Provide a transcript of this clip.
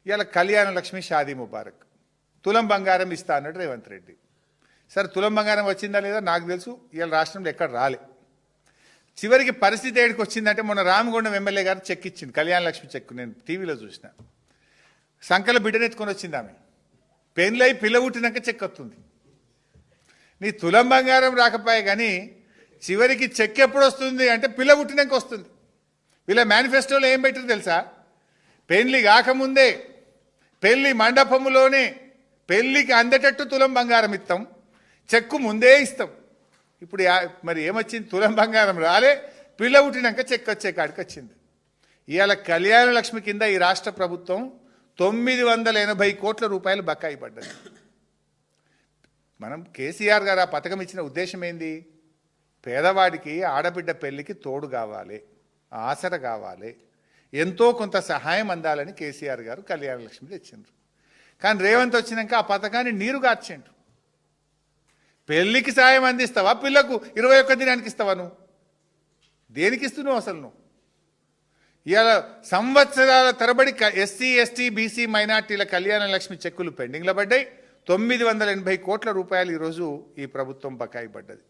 ఇవాళ కళ్యాణ లక్ష్మి షాదీ ముబారక్ తులం బంగారం ఇస్తా అన్నాడు రేవంత్ రెడ్డి. సరే తులం బంగారం వచ్చిందా లేదా నాకు తెలుసు, ఇవాళ రాష్ట్రంలో ఎక్కడ రాలే. చివరికి పరిస్థితి ఏడికి వచ్చిందంటే మొన్న రామగుండం ఎమ్మెల్యే గారు చెక్ ఇచ్చింది, కళ్యాణ లక్ష్మి చెక్. నేను టీవీలో చూసిన, సంకల బిడ్డనెత్తుకొని వచ్చింది ఆమె. పెళ్ళై పిల్ల పుట్టినాక చెక్ వస్తుంది. నీ తులం బంగారం రాకపోయే కానీ చివరికి చెక్ ఎప్పుడు వస్తుంది అంటే పిల్ల పుట్టినాక వస్తుంది. వీళ్ళ మేనిఫెస్టోలో ఏం పెట్టారు తెలుసా? పెళ్లి కాకముందే పెళ్లి మండపములోనే పెళ్లికి అందేటట్టు తులం బంగారం ఇస్తాం, చెక్కు ముందే ఇస్తాం. ఇప్పుడు మరి ఏమొచ్చింది? తులం బంగారం రాలే, పిల్ల పుట్టినాక చెక్ వచ్చే కాడికి వచ్చింది. ఇవాళ కళ్యాణ లక్ష్మి కింద ఈ రాష్ట్ర ప్రభుత్వం 980 కోట్ల రూపాయలు బకాయి పడ్డది. మనం కేసీఆర్ గారు ఆ పథకం ఇచ్చిన ఉద్దేశం ఏంది? పేదవాడికి ఆడబిడ్డ పెళ్లికి తోడు కావాలి, ఆసర కావాలి, ఎంతో కొంత సహాయం అందాలని కేసీఆర్ గారు కళ్యాణ లక్ష్మి తెచ్చిండ్రు. కానీ రేవంత్ వచ్చినాక ఆ పథకాన్ని నీరు గార్చిండ్రు. పెళ్లికి సాయం అందిస్తావా, పిల్లకు 21 దినానికి ఇస్తావా? నువ్వు దేనికి ఇస్తున్నావు అసలు? నువ్వు ఇవాళ సంవత్సరాల తరబడి ఎస్సీ ఎస్టీ బీసీ మైనార్టీల కళ్యాణ లక్ష్మి చెక్కులు పెండింగ్లో పడ్డాయి. 980 కోట్ల రూపాయలు ఈరోజు ఈ ప్రభుత్వం బకాయి పడ్డది.